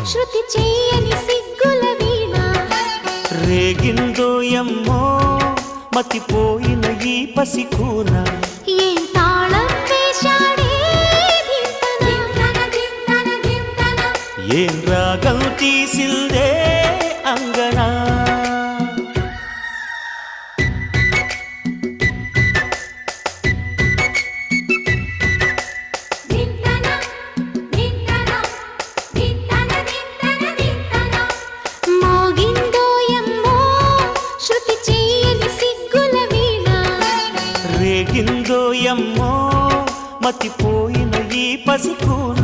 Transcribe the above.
శృతి చేయని సిగ్గుల వీణ రేగిందో ఎమ్మో మతిపోయిన ఈ పసికూన ఏం తాళం వేశాడే ఏం రాగం తీసిందే అంగనా మోగిందో ఎమ్మో శృతి చేయని సిగ్గుల వీణ రేగిందో ఎమ్మో మతిపోయిన ఈ పసికూన